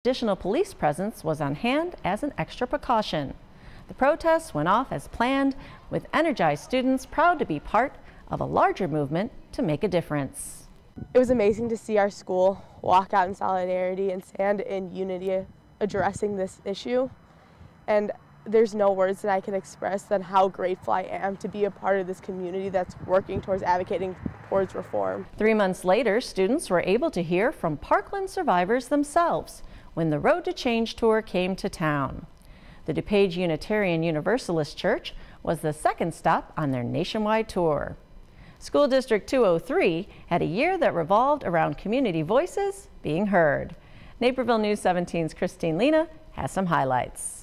Additional police presence was on hand as an extra precaution. The protests went off as planned, with energized students proud to be part of a larger movement to make a difference. It was amazing to see our school walk out in solidarity and stand in unity addressing this issue. And there's no words that I can express than how grateful I am to be a part of this community that's working towards advocating towards reform. 3 months later, students were able to hear from Parkland survivors themselves when the Road to Change tour came to town. The DuPage Unitarian Universalist Church was the second stop on their nationwide tour. School District 203 had a year that revolved around community voices being heard. Naperville News 17's Christine Lena has some highlights.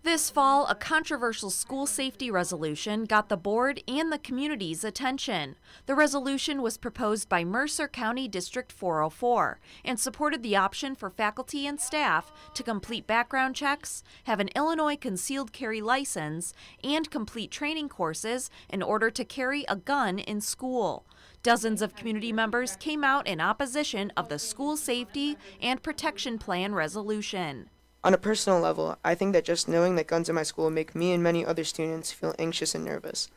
This fall, a controversial school safety resolution got the board and the community's attention. The resolution was proposed by Mercer County District 404 and supported the option for faculty and staff to complete background checks, have an Illinois concealed carry license, and complete training courses in order to carry a gun in school. Dozens of community members came out in opposition of the school safety and protection plan resolution. On a personal level, I think that just knowing that guns in my school make me and many other students feel anxious and nervous.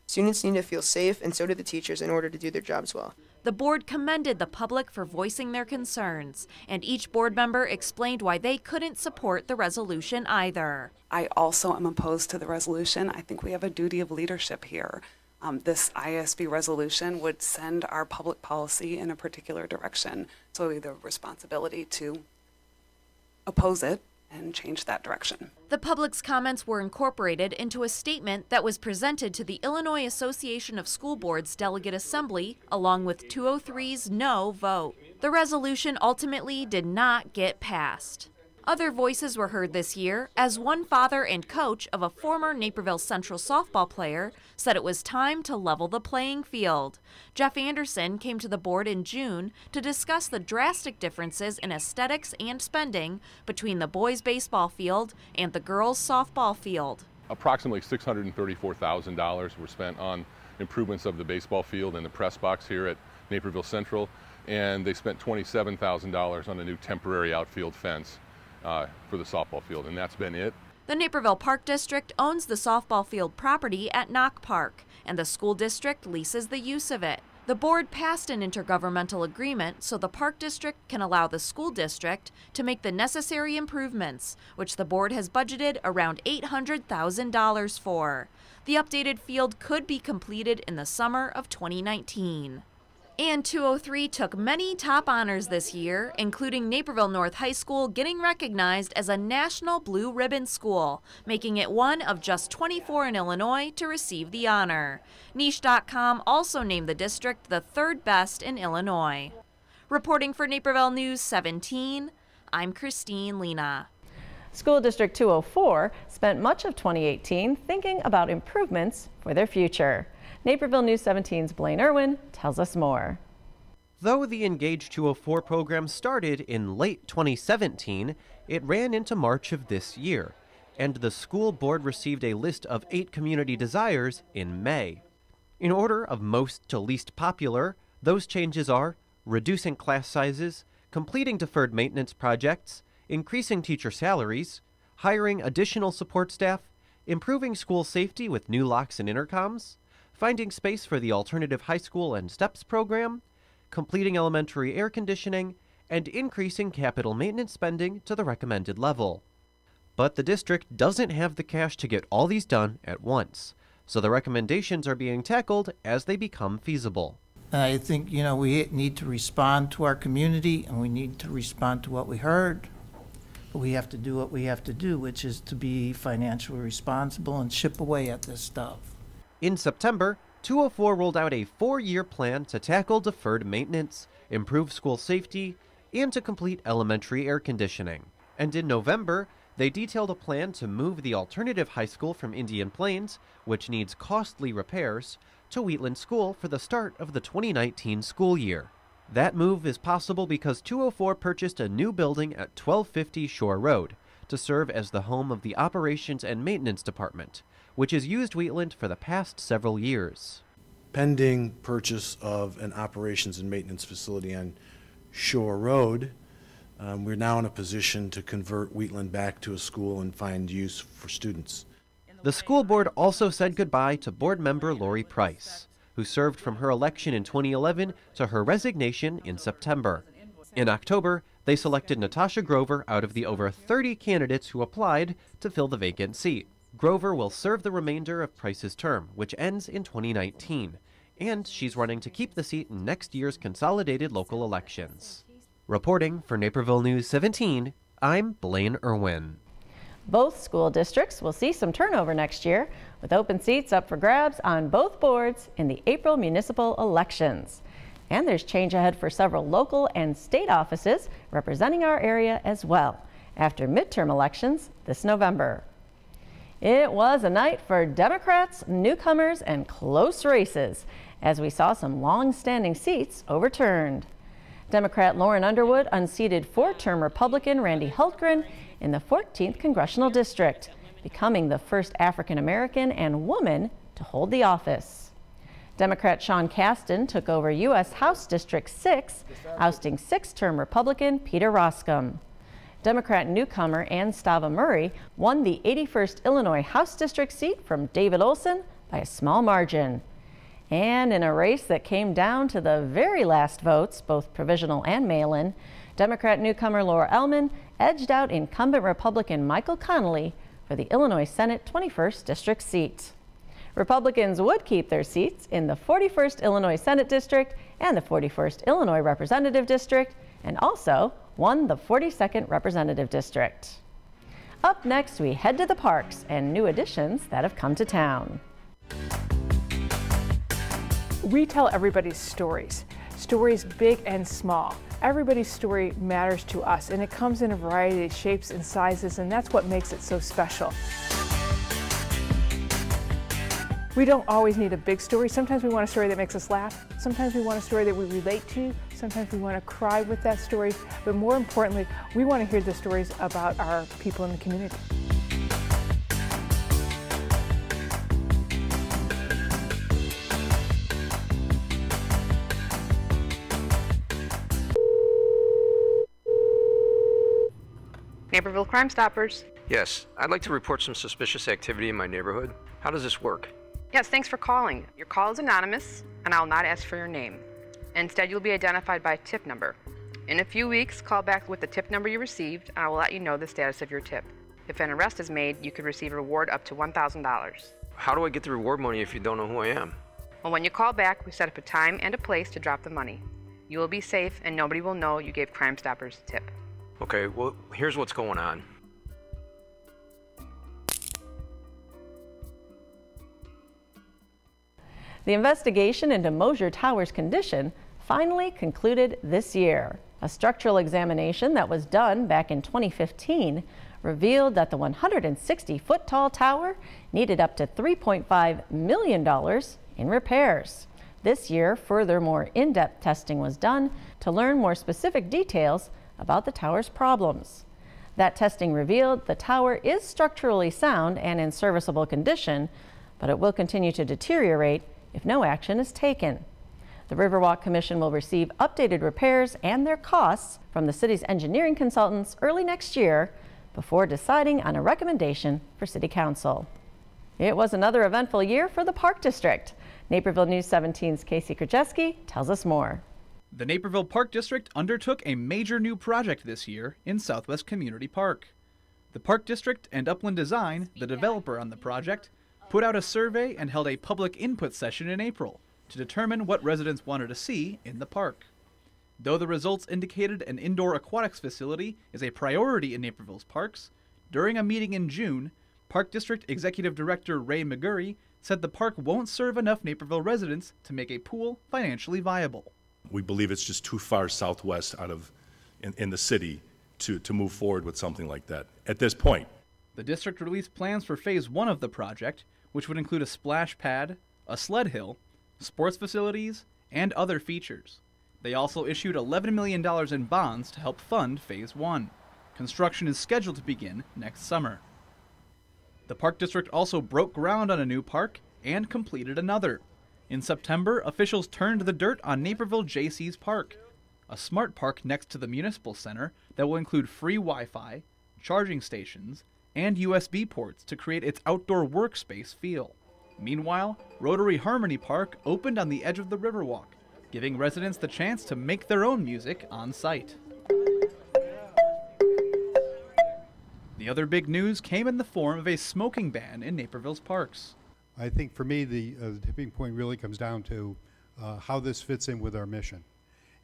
Students need to feel safe, and so do the teachers, in order to do their jobs well. The board commended the public for voicing their concerns, and each board member explained why they couldn't support the resolution either. I also am opposed to the resolution. I think we have a duty of leadership here. This ISB resolution would send our public policy in a particular direction, so we have the responsibility to oppose it and change that direction. The public's comments were incorporated into a statement that was presented to the Illinois Association of School Boards Delegate Assembly, along with 203's no vote. The resolution ultimately did not get passed. Other voices were heard this year, as one father and coach of a former Naperville Central softball player said it was time to level the playing field. Jeff Anderson came to the board in June to discuss the drastic differences in aesthetics and spending between the boys' baseball field and the girls' softball field. Approximately $634,000 were spent on improvements of the baseball field and the press box here at Naperville Central, and they spent $27,000 on a new temporary outfield fence for the softball field, and that's been it. The Naperville Park District owns the softball field property at Knock Park, and the school district leases the use of it. The board passed an intergovernmental agreement so the Park District can allow the school district to make the necessary improvements, which the board has budgeted around $800,000 for. The updated field could be completed in the summer of 2019. And 203 took many top honors this year, including Naperville North High School getting recognized as a National Blue Ribbon School, making it one of just 24 in Illinois to receive the honor. Niche.com also named the district the third best in Illinois. Reporting for Naperville News 17, I'm Christine Lena. School District 204 spent much of 2018 thinking about improvements for their future. Naperville News 17's Blaine Irwin tells us more. Though the Engage 204 program started in late 2017, it ran into March of this year, and the school board received a list of 8 community desires in May. In order of most to least popular, those changes are reducing class sizes, completing deferred maintenance projects, increasing teacher salaries, hiring additional support staff, improving school safety with new locks and intercoms, finding space for the alternative high school and STEPS program, completing elementary air conditioning, and increasing capital maintenance spending to the recommended level. But the district doesn't have the cash to get all these done at once, so the recommendations are being tackled as they become feasible. I think, we need to respond to our community, and we need to respond to what we heard. But we have to do what we have to do, which is to be financially responsible and chip away at this stuff. In September, 204 rolled out a 4-year plan to tackle deferred maintenance, improve school safety, and to complete elementary air conditioning. And in November, they detailed a plan to move the alternative high school from Indian Plains, which needs costly repairs, to Wheatland School for the start of the 2019 school year. That move is possible because 204 purchased a new building at 1250 Shore Road to serve as the home of the Operations and Maintenance Department, which has used Wheatland for the past several years. Pending purchase of an operations and maintenance facility on Shore Road, We're now in a position to convert Wheatland back to a school and find use for students. The school board also said goodbye to board member Lori Price, who served from her election in 2011 to her resignation in September. In October, they selected Natasha Grover out of the over 30 candidates who applied to fill the vacant seat. Grover will serve the remainder of Price's term, which ends in 2019, and she's running to keep the seat in next year's consolidated local elections. Reporting for Naperville News 17, I'm Blaine Irwin. Both school districts will see some turnover next year, with open seats up for grabs on both boards in the April municipal elections. And there's change ahead for several local and state offices representing our area as well, after midterm elections this November. It was a night for Democrats, newcomers, and close races, as we saw some long-standing seats overturned. Democrat Lauren Underwood unseated four-term Republican Randy Hultgren in the 14th Congressional District, becoming the first African-American and woman to hold the office. Democrat Sean Casten took over U.S. House District 6, ousting six-term Republican Peter Roscom. Democrat newcomer Ann Stava Murray won the 81st Illinois House District seat from David Olson by a small margin. And in a race that came down to the very last votes, both provisional and mail-in, Democrat newcomer Laura Ellman edged out incumbent Republican Michael Connolly for the Illinois Senate 21st District seat. Republicans would keep their seats in the 41st Illinois Senate District and the 41st Illinois Representative District, and also won the 42nd Representative District. Up next, we head to the parks and new additions that have come to town. We tell everybody's stories big and small. Everybody's story matters to us, and it comes in a variety of shapes and sizes, and that's what makes it so special. We don't always need a big story. Sometimes we want a story that makes us laugh. Sometimes we want a story that we relate to. Sometimes we want to cry with that story. But more importantly, we want to hear the stories about our people in the community. Naperville Crime Stoppers. Yes, I'd like to report some suspicious activity in my neighborhood. How does this work? Yes, thanks for calling. Your call is anonymous, and I'll not ask for your name. Instead, you'll be identified by a tip number. In a few weeks, call back with the tip number you received, and I will let you know the status of your tip. If an arrest is made, you could receive a reward up to $1,000. How do I get the reward money if you don't know who I am? Well, when you call back, we set up a time and a place to drop the money. You will be safe, and nobody will know you gave Crime Stoppers a tip. Okay, well, here's what's going on. The investigation into Mosier Tower's condition finally concluded this year. A structural examination that was done back in 2015 revealed that the 160-foot tall tower needed up to $3.5 million in repairs. This year, further more in-depth testing was done to learn more specific details about the tower's problems. That testing revealed the tower is structurally sound and in serviceable condition, but it will continue to deteriorate if no action is taken. The Riverwalk Commission will receive updated repairs and their costs from the city's engineering consultants early next year before deciding on a recommendation for City Council. It was another eventful year for the Park District. Naperville News 17's Casey Krajewski tells us more. The Naperville Park District undertook a major new project this year in Southwest Community Park. The Park District and Upland Design, the developer on the project, put out a survey and held a public input session in April to determine what residents wanted to see in the park. Though the results indicated an indoor aquatics facility is a priority in Naperville's parks, during a meeting in June, Park District Executive Director Ray McGurry said the park won't serve enough Naperville residents to make a pool financially viable. We believe it's just too far southwest in the city to move forward with something like that at this point. The district released plans for phase 1 of the project, which would include a splash pad, a sled hill, sports facilities, and other features. They also issued $11 million in bonds to help fund phase 1. Construction is scheduled to begin next summer. The Park District also broke ground on a new park and completed another. In September, officials turned the dirt on Naperville J.C.'s Park. a smart park next to the Municipal Center that will include free Wi-Fi, charging stations, and USB ports to create its outdoor workspace feel. Meanwhile, Rotary Harmony Park opened on the edge of the Riverwalk, giving residents the chance to make their own music on site. The other big news came in the form of a smoking ban in Naperville's parks. I think for me, the tipping point really comes down to how this fits in with our mission.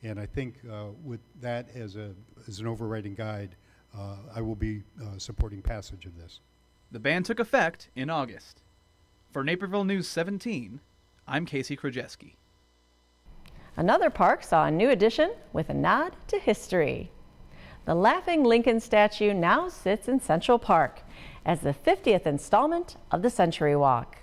And I think with that as an overriding guide, I will be supporting passage of this. The ban took effect in August. For Naperville News 17, I'm Casey Krajewski. Another park saw a new addition with a nod to history. The Laughing Lincoln statue now sits in Central Park as the 50th installment of the Century Walk.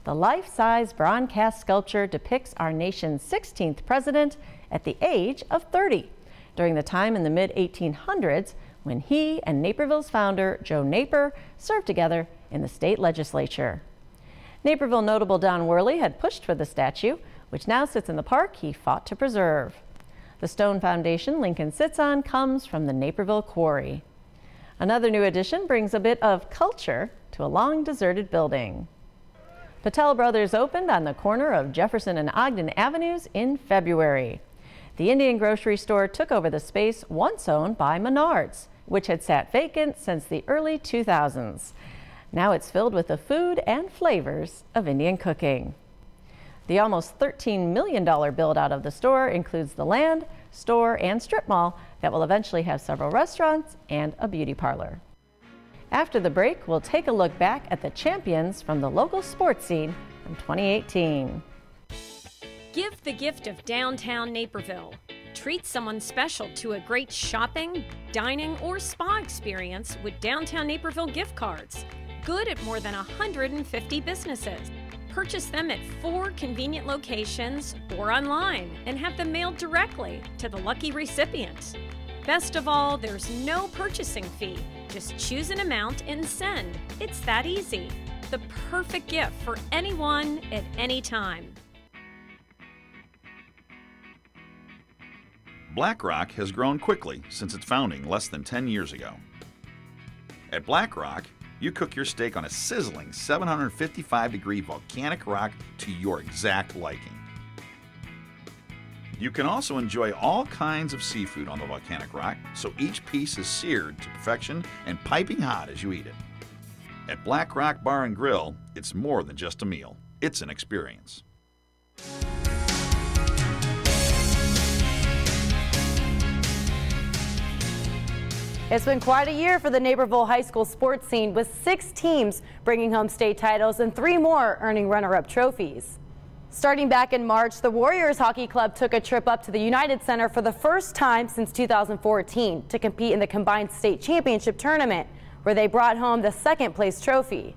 The life-size bronze cast sculpture depicts our nation's 16th president at the age of 30, during the time in the mid-1800s when he and Naperville's founder, Joe Naper, served together in the state legislature. Naperville notable Don Worley had pushed for the statue, which now sits in the park he fought to preserve. The stone foundation Lincoln sits on comes from the Naperville quarry. Another new addition brings a bit of culture to a long deserted building. Patel Brothers opened on the corner of Jefferson and Ogden Avenues in February. The Indian grocery store took over the space once owned by Menards, which had sat vacant since the early 2000s. Now it's filled with the food and flavors of Indian cooking. The almost $13 million build-out of the store includes the land, store, and strip mall that will eventually have several restaurants and a beauty parlor. After the break, we'll take a look back at the champions from the local sports scene from 2018. Give the gift of downtown Naperville. Treat someone special to a great shopping, dining, or spa experience with Downtown Naperville gift cards. Good at more than 150 businesses. Purchase them at 4 convenient locations or online and have them mailed directly to the lucky recipients. Best of all, there's no purchasing fee. Just choose an amount and send. It's that easy. The perfect gift for anyone at any time. BlackRock has grown quickly since its founding less than 10 years ago. At BlackRock, you cook your steak on a sizzling 755-degree volcanic rock to your exact liking. You can also enjoy all kinds of seafood on the volcanic rock, so each piece is seared to perfection and piping hot as you eat it. At Black Rock Bar and Grill, it's more than just a meal. It's an experience. It's been quite a year for the Naperville high school sports scene, with 6 teams bringing home state titles and 3 more earning runner-up trophies. Starting back in March, the Warriors Hockey Club took a trip up to the United Center for the first time since 2014 to compete in the combined state championship tournament, where they brought home the 2nd place trophy.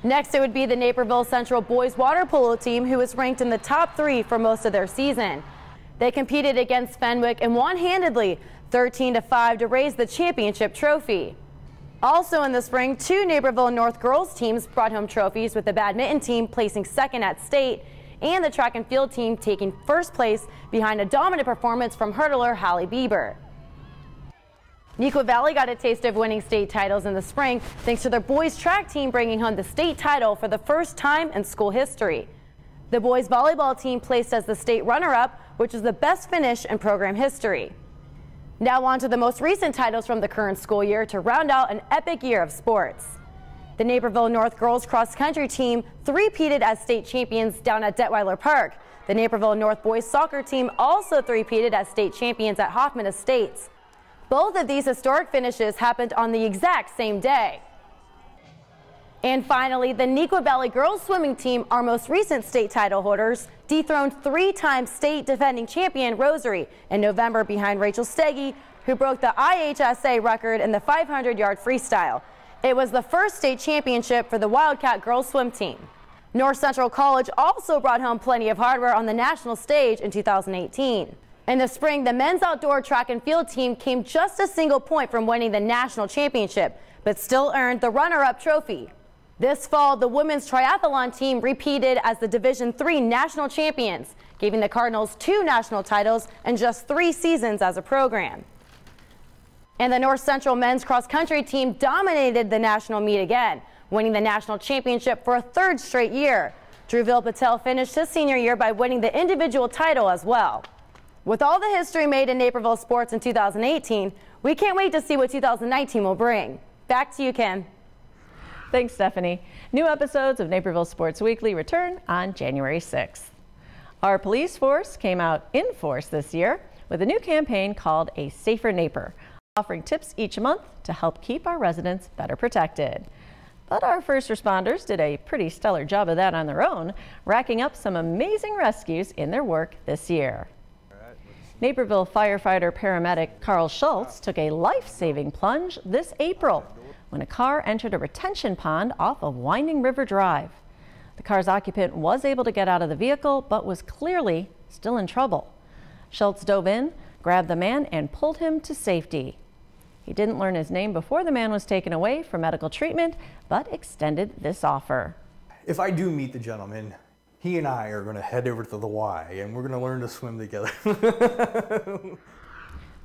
Next, it would be the Naperville Central boys water polo team, who was ranked in the top 3 for most of their season. They competed against Fenwick and won handedly, 13-5, to raise the championship trophy. Also in the spring, 2 Naperville North girls teams brought home trophies, with the badminton team placing 2nd at state and the track and field team taking 1st place behind a dominant performance from hurdler Hallie Bieber. Neuqua Valley got a taste of winning state titles in the spring thanks to their boys track team bringing home the state title for the first time in school history. The boys volleyball team placed as the state runner-up, which is the best finish in program history. Now on to the most recent titles from the current school year to round out an epic year of sports. The Naperville North girls cross-country team three-peated as state champions down at Detweiler Park. The Naperville North boys soccer team also three-peated as state champions at Hoffman Estates. Both of these historic finishes happened on the exact same day. And finally, the Neuqua Valley girls swimming team, our most recent state title holders, dethroned 3-time state defending champion Rosary in November behind Rachel Steggy, who broke the IHSA record in the 500-yard freestyle. It was the first state championship for the Wildcat girls swim team. North Central College also brought home plenty of hardware on the national stage in 2018. In the spring, the men's outdoor track and field team came just a single point from winning the national championship, but still earned the runner-up trophy. This fall, the women's triathlon team repeated as the Division III national champions, giving the Cardinals 2 national titles in just 3 seasons as a program. And the North Central men's cross-country team dominated the national meet again, winning the national championship for a 3rd straight year. Druville Patel finished his senior year by winning the individual title as well. With all the history made in Naperville sports in 2018, we can't wait to see what 2019 will bring. Back to you, Kim. Thanks, Stephanie. New episodes of Naperville Sports Weekly return on January 6th. Our police force came out in force this year with a new campaign called A Safer Naper, offering tips each month to help keep our residents better protected. But our first responders did a pretty stellar job of that on their own, racking up some amazing rescues in their work this year. Naperville firefighter paramedic Carl Schultz took a life-saving plunge this April when a car entered a retention pond off of Winding River Drive. The car's occupant was able to get out of the vehicle, but was clearly still in trouble. Schultz dove in, grabbed the man, and pulled him to safety. He didn't learn his name before the man was taken away for medical treatment, but extended this offer. If I do meet the gentleman, he and I are going to head over to the Y, and we're going to learn to swim together.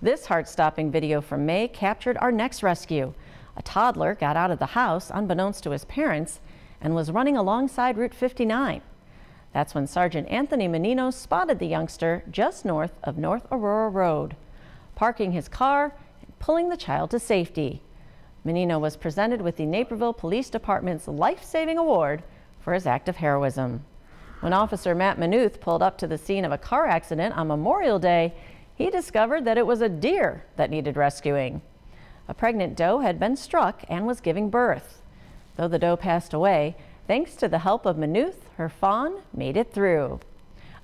This heart-stopping video from May captured our next rescue. A toddler got out of the house unbeknownst to his parents and was running alongside Route 59. That's when Sergeant Anthony Menino spotted the youngster just north of North Aurora Road, parking his car and pulling the child to safety. Menino was presented with the Naperville Police Department's Life-Saving Award for his act of heroism. When Officer Matt Manuth pulled up to the scene of a car accident on Memorial Day, he discovered that it was a deer that needed rescuing. A pregnant doe had been struck and was giving birth. Though the doe passed away, thanks to the help of Manuth, her fawn made it through.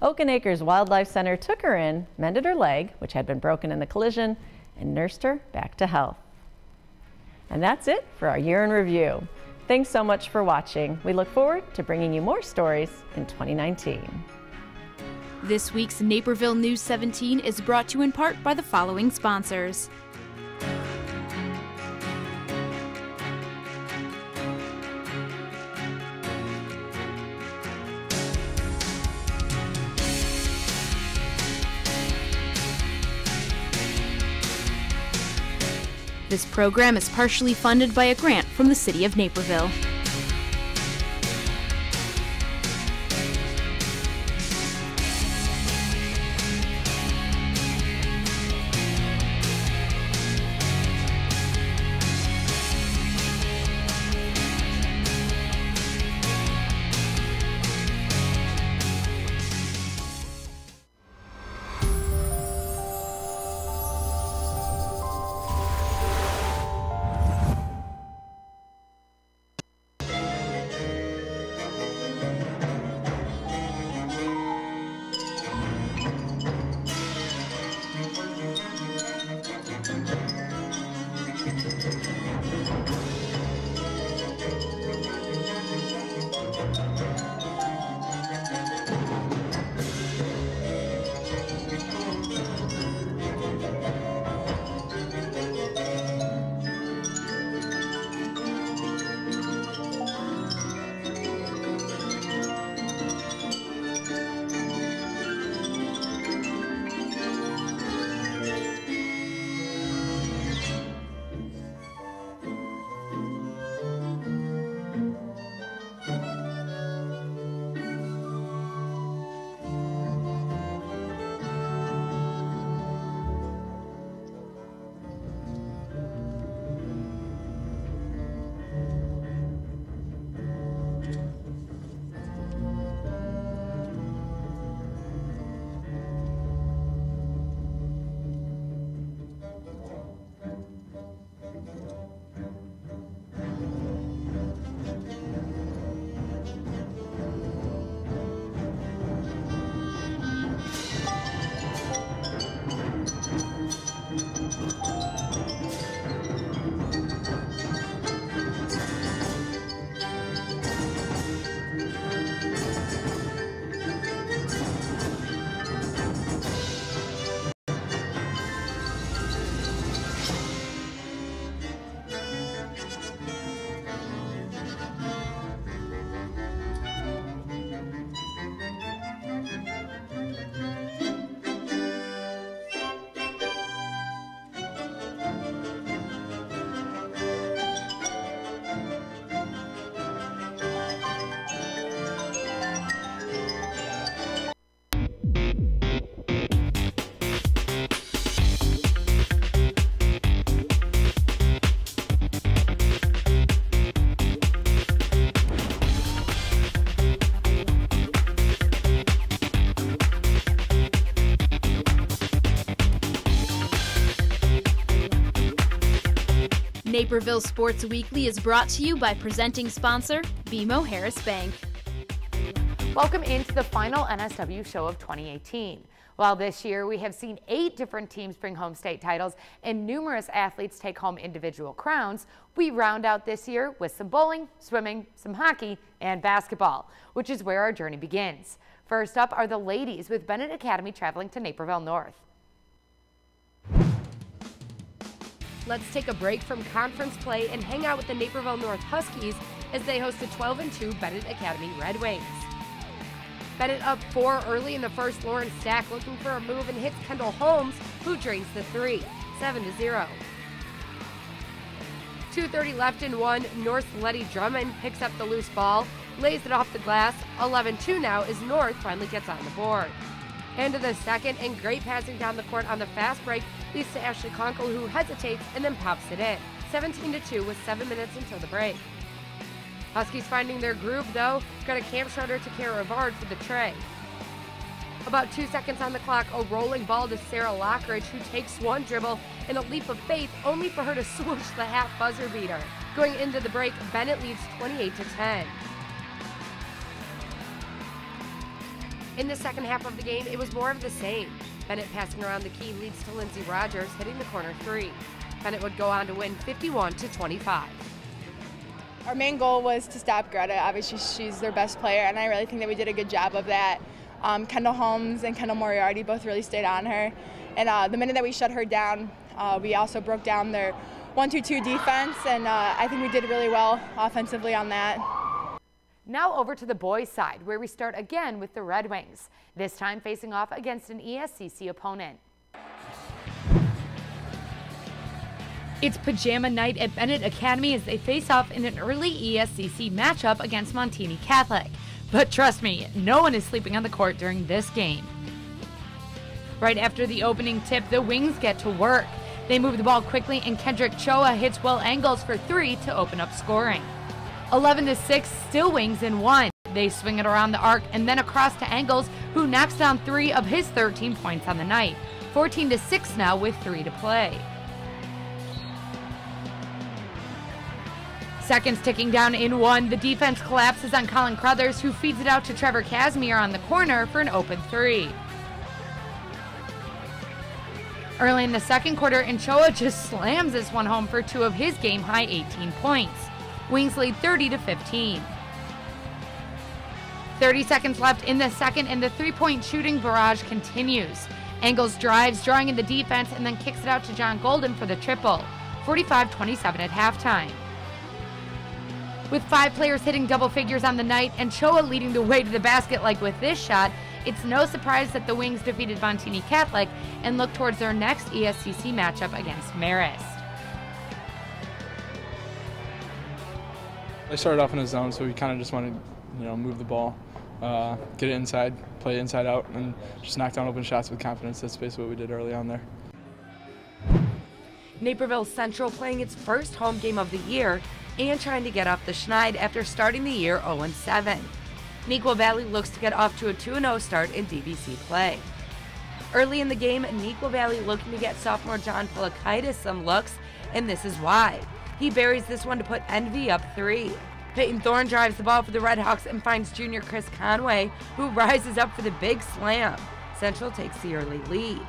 Oaken Acres Wildlife Center took her in, mended her leg, which had been broken in the collision, and nursed her back to health. And that's it for our year in review. Thanks so much for watching. We look forward to bringing you more stories in 2019. This week's Naperville News 17 is brought to you in part by the following sponsors. This program is partially funded by a grant from the City of Naperville. Naperville Sports Weekly is brought to you by presenting sponsor, BMO Harris Bank. Welcome into the final NSW show of 2018. Well, this year we have seen 8 different teams bring home state titles and numerous athletes take home individual crowns. We round out this year with some bowling, swimming, some hockey, and basketball, which is where our journey begins. First up are the ladies with Bennett Academy traveling to Naperville North. Let's take a break from conference play and hang out with the Naperville North Huskies as they host the 12-2 Bennett Academy Red Wings. Bennett up 4 early in the first. Lauren Stack looking for a move and hits Kendall Holmes, who drains the 3, 7-0. 2:30 left in 1. North's Letty Drummond picks up the loose ball, lays it off the glass. 11-2 now as North finally gets on the board. Into the second, and great passing down the court on the fast break leads to Ashley Conkle, who hesitates and then pops it in. 17-2 with 7 minutes until the break. Huskies finding their groove, though. Got a Cam Schroeder to Kara Rivard for the tray. About 2 seconds on the clock, a rolling ball to Sarah Lockridge, who takes one dribble and a leap of faith, only for her to swoosh the half buzzer beater. Going into the break, Bennett leads 28-10. In the second half of the game, it was more of the same. Bennett passing around the key leads to Lindsay Rogers, hitting the corner 3. Bennett would go on to win 51-25. Our main goal was to stop Greta. Obviously, she's their best player, and I really think that we did a good job of that. Kendall Holmes and Kendall Moriarty both really stayed on her. And the minute that we shut her down, we also broke down their 1-2-2 defense, and I think we did really well offensively on that. Now over to the boys' side, where we start again with the Red Wings, this time facing off against an ESCC opponent. It's pajama night at Bennett Academy as they face off in an early ESCC matchup against Montini Catholic. But trust me, no one is sleeping on the court during this game. Right after the opening tip, the Wings get to work. They move the ball quickly, and Kendrick Choa hits Will Angles for 3 to open up scoring. 11-6, still Wings in 1. They swing it around the arc and then across to Angles, who knocks down 3 of his 13 points on the night. 14-6 now with 3 to play. Seconds ticking down in 1. The defense collapses on Colin Crothers, who feeds it out to Trevor Casimir on the corner for an open 3. Early in the second quarter, Choa just slams this one home for 2 of his game-high 18 points. Wings lead 30-15. 30 seconds left in the second, and the three-point shooting barrage continues. Angles drives, drawing in the defense, and then kicks it out to John Golden for the triple. 45-27 at halftime. With 5 players hitting double figures on the night and Choa leading the way to the basket like with this shot, it's no surprise that the Wings defeated Montini Catholic and look towards their next ESCC matchup against Marist. I started off in a zone, so we kind of just wanted to, move the ball, get it inside, play it inside out, and just knock down open shots with confidence. That's basically what we did early on there. Naperville Central playing its first home game of the year and trying to get off the schneid after starting the year 0-7. Neuqua Valley looks to get off to a 2-0 start in DBC play. Early in the game, Neuqua Valley looking to get sophomore John Polakaitis some looks, and this is why. He buries this one to put Envy up 3. Peyton Thorne drives the ball for the Redhawks and finds junior Chris Conway, who rises up for the big slam. Central takes the early lead.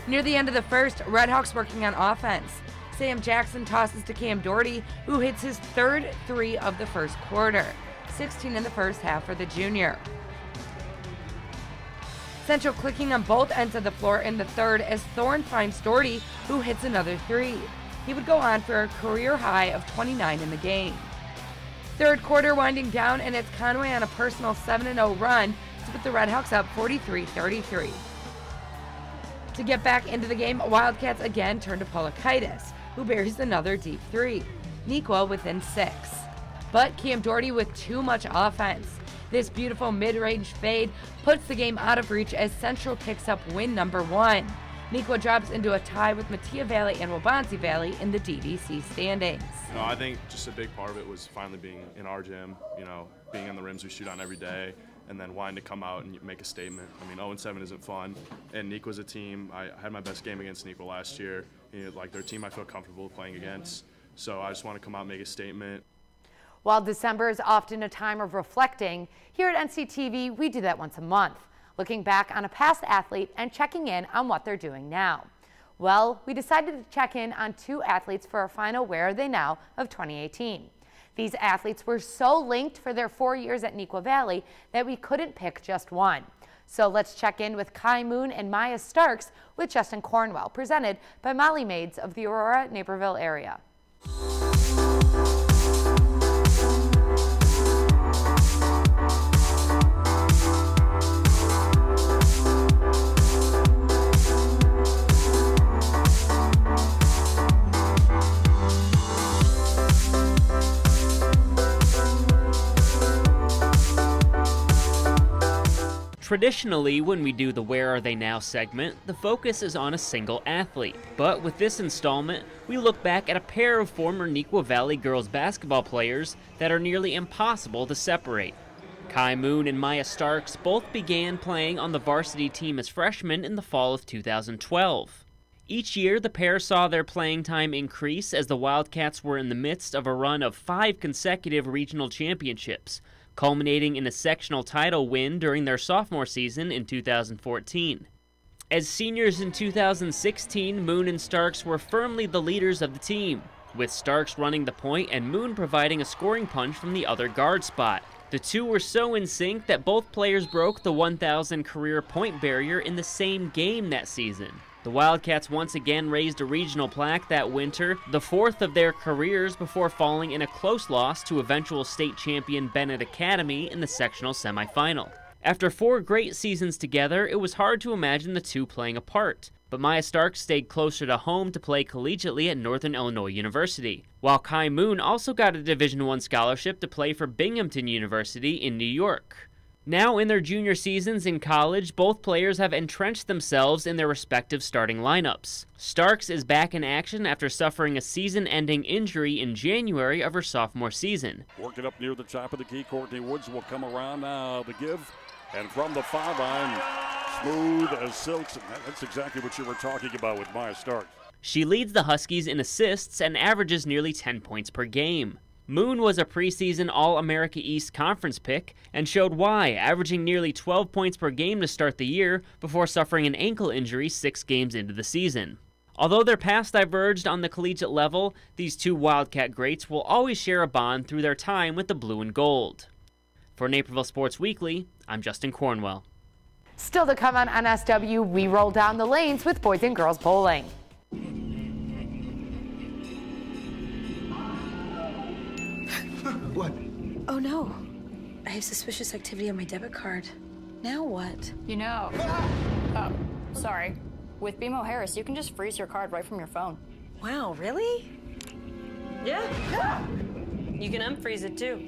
Near the end of the first, Redhawks working on offense. Sam Jackson tosses to Cam Doherty, who hits his 3rd 3 of the first quarter. 16 in the first half for the junior. Central clicking on both ends of the floor in the third as Thorne finds Doherty, who hits another 3. He would go on for a career high of 29 in the game. Third quarter winding down, and it's Conway on a personal 7-0 run to put the Redhawks up 43-33. To get back into the game, Wildcats again turn to Polakaitis, who buries another deep 3. Neuqua within 6. But Cam Doherty with too much offense. This beautiful mid-range fade puts the game out of reach as Central picks up win number 1. Neuqua drops into a tie with Mattia Valley and Waubonsie Valley in the DVC standings. I think just a big part of it was finally being in our gym, being on the rims we shoot on every day, and then wanting to come out and make a statement. 0-7 isn't fun, and Neuqua's a team. I had my best game against Neuqua last year, like they're a team I feel comfortable playing against. So I just want to come out and make a statement. While December is often a time of reflecting, here at NCTV we do that once a month, looking back on a past athlete and checking in on what they're doing now. Well, we decided to check in on 2 athletes for our final Where Are They Now of 2018. These athletes were so linked for their 4 years at Neuqua Valley that we couldn't pick just one. So let's check in with Kai Moon and Maya Starks with Justin Cornwell, presented by Molly Maids of the Aurora, Naperville area. Traditionally, when we do the Where Are They Now segment, the focus is on a single athlete. But with this installment, we look back at a pair of former Neuqua Valley girls basketball players that are nearly impossible to separate. Kai Moon and Maya Starks both began playing on the varsity team as freshmen in the fall of 2012. Each year, the pair saw their playing time increase as the Wildcats were in the midst of a run of 5 consecutive regional championships, culminating in a sectional title win during their sophomore season in 2014. As seniors in 2016, Moon and Starks were firmly the leaders of the team, with Starks running the point and Moon providing a scoring punch from the other guard spot. The two were so in sync that both players broke the 1,000 career point barrier in the same game that season. The Wildcats once again raised a regional plaque that winter, the 4th of their careers, before falling in a close loss to eventual state champion Bennett Academy in the sectional semifinal. After 4 great seasons together, it was hard to imagine the two playing apart, but Maya Starks stayed closer to home to play collegiately at Northern Illinois University, while Kai Moon also got a Division I scholarship to play for Binghamton University in New York. Now in their junior seasons in college, both players have entrenched themselves in their respective starting lineups. Starks is back in action after suffering a season-ending injury in January of her sophomore season. Working up near the top of the key, Courtney Woods will come around now to give, and from the foul line, smooth as silks. That's exactly what you were talking about with Maya Starks. She leads the Huskies in assists and averages nearly 10 points per game. Moon was a preseason All-America East Conference pick and showed why, averaging nearly 12 points per game to start the year before suffering an ankle injury 6 games into the season. Although their paths diverged on the collegiate level, these two Wildcat greats will always share a bond through their time with the blue and gold. For Naperville Sports Weekly, I'm Justin Cornwell. Still to come on NSW, we roll down the lanes with boys and girls bowling. What? Oh no. I have suspicious activity on my debit card. Now what? You know. Sorry. With BMO Harris, you can just freeze your card right from your phone. Wow, really? Yeah. You can unfreeze it too.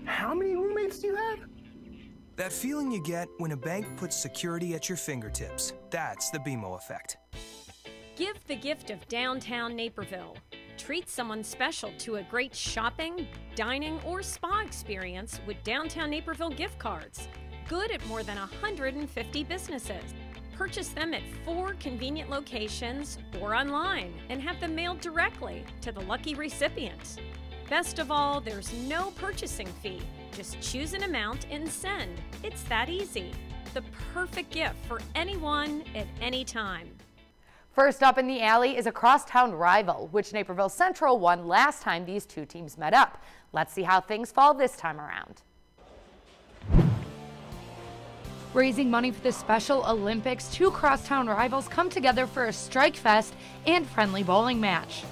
How many roommates do you have? That feeling you get when a bank puts security at your fingertips. That's the BMO effect. Give the gift of downtown Naperville. Treat someone special to a great shopping, dining, or spa experience with downtown Naperville gift cards. Good at more than 150 businesses. Purchase them at 4 convenient locations or online and have them mailed directly to the lucky recipient. Best of all, there's no purchasing fee. Just choose an amount and send. It's that easy. The perfect gift for anyone at any time. First up in the alley is a crosstown rival, which Naperville Central won last time these two teams met up. Let's see how things fall this time around. Raising money for the Special Olympics, 2 crosstown rivals come together for a strike fest and friendly bowling match.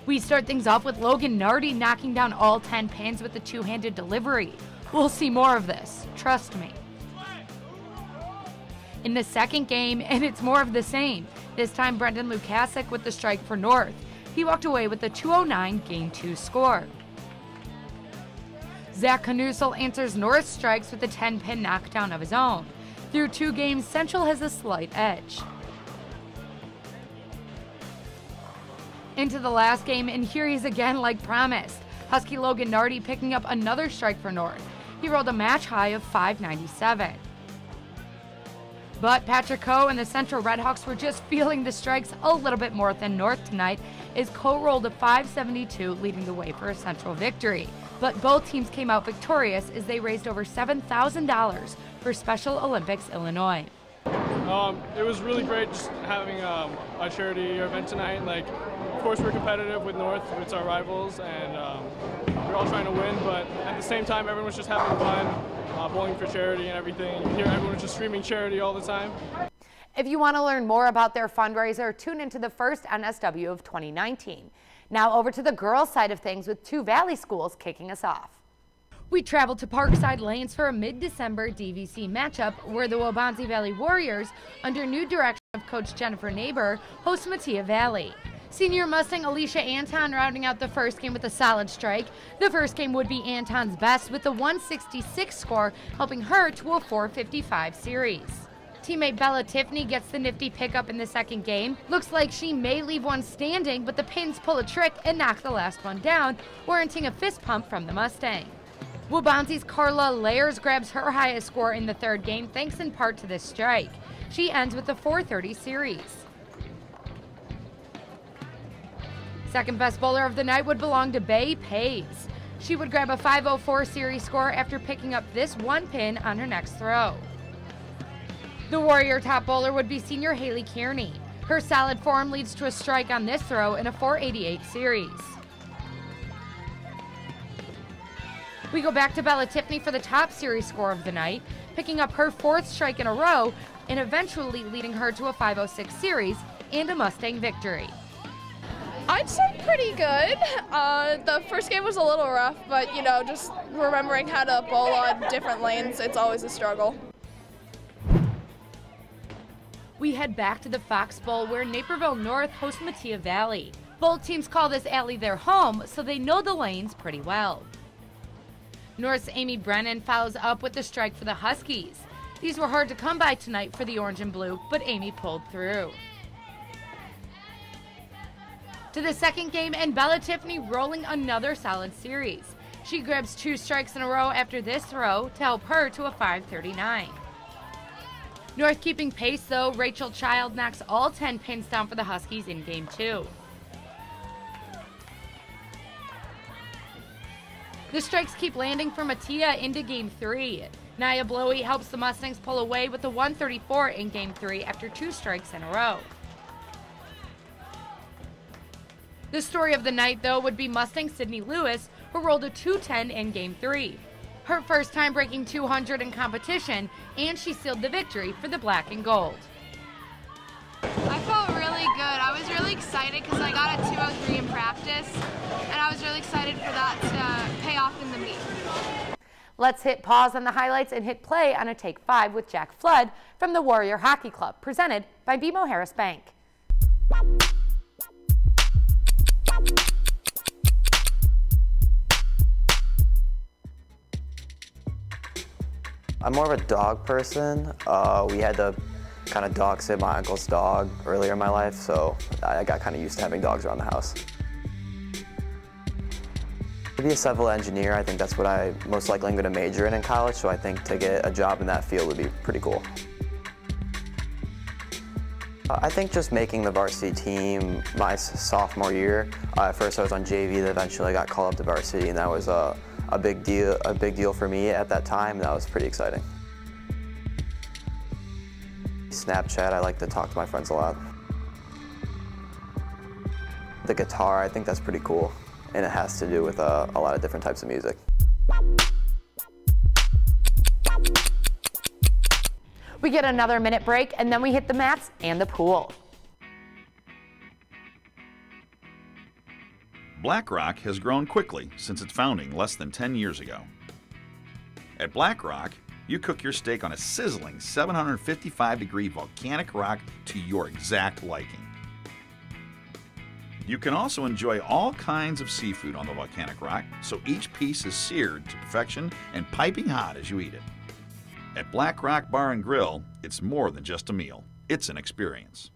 We start things off with Logan Nardi knocking down all 10 pins with a 2-handed delivery. We'll see more of this, trust me. In the second game, and it's more of the same. This time, Brendan Lukasik with the strike for North. He walked away with a 209 Game 2 score. Zach Knusel answers North's strikes with a 10-pin knockdown of his own. Through 2 games, Central has a slight edge. Into the last game, and here he's again like promised. Husky Logan Nardi picking up another strike for North. He rolled a match high of 597. But Patrick Coe and the Central Redhawks were just feeling the strikes a little bit more than North tonight, as Coe rolled a 572, leading the way for a Central victory. But both teams came out victorious as they raised over $7,000 for Special Olympics Illinois. It was really great just having a charity event tonight. Like, of course, we're competitive with North, it's our rivals, and we're all trying to win. But at the same time, everyone was just having fun, bowling for charity and everything. You hear everyone was just screaming charity all the time. If you want to learn more about their fundraiser, tune into the first NSW of 2019. Now over to the girls' side of things with two Valley schools kicking us off. We traveled to Parkside Lanes for a mid-December DVC matchup where the Waubonsee Valley Warriors, under new direction of Coach Jennifer Neighbor, host Mattia Valley. Senior Mustang Alicia Anton rounding out the first game with a solid strike. The first game would be Anton's best with the 166 score, helping her to a 455 series. Teammate Bella Tiffany gets the nifty pickup in the second game. Looks like she may leave one standing, but the Pins pull a trick and knock the last one down, warranting a fist pump from the Mustang. Waubonsee's Carla Layers grabs her highest score in the third game, thanks in part to this strike. She ends with the 430 series. Second best bowler of the night would belong to Bay Pays. She would grab a 504 series score after picking up this one pin on her next throw. The Warrior top bowler would be senior Haley Kearney. Her solid form leads to a strike on this throw in a 488 series. We go back to Bella Tiffany for the top series score of the night, picking up her fourth strike in a row and eventually leading her to a 506 series and a Mustang victory. I'd say pretty good. The first game was a little rough, but you know, just remembering how to bowl on different lanes, it's always a struggle. We head back to the Fox Bowl where Naperville North hosts Mattia Valley. Both teams call this alley their home, so they know the lanes pretty well. North's Amy Brennan follows up with the strike for the Huskies. These were hard to come by tonight for the orange and blue, but Amy pulled through. To the second game, and Bella Tiffany rolling another solid series. She grabs 2 strikes in a row after this throw to help her to a 539. North keeping pace though, Rachel Child knocks all 10 pins down for the Huskies in game 2. The strikes keep landing for Mattia into game 3. Nia Blowy helps the Mustangs pull away with a 134 in game 3 after 2 strikes in a row. The story of the night, though, would be Mustang Sydney Lewis, who rolled a 210 in game 3. Her first time breaking 200 in competition, and she sealed the victory for the black and gold. I felt really good. I was really excited because I got a 203 in practice, and I was really excited for that to pay off in the meet. Let's hit pause on the highlights and hit play on a Take 5 with Jack Flood from the Warrior Hockey Club, presented by BMO Harris Bank. I'm more of a dog person. We had to kind of dog sit my uncle's dog earlier in my life, so I got kind of used to having dogs around the house. To be a civil engineer, I think that's what I most likely am going to major in college, so I think to get a job in that field would be pretty cool. I think just making the varsity team my sophomore year. At first I was on JV, then eventually I got called up to varsity, and that was a big deal for me at that time, and that was pretty exciting. Snapchat, I like to talk to my friends a lot. The guitar, I think that's pretty cool, and it has to do with a lot of different types of music. We get another minute break, and then we hit the mats and the pool. BlackRock has grown quickly since its founding less than 10 years ago. At BlackRock, you cook your steak on a sizzling 755-degree volcanic rock to your exact liking. You can also enjoy all kinds of seafood on the volcanic rock, so each piece is seared to perfection and piping hot as you eat it. At Black Rock Bar and Grill, it's more than just a meal. It's an experience.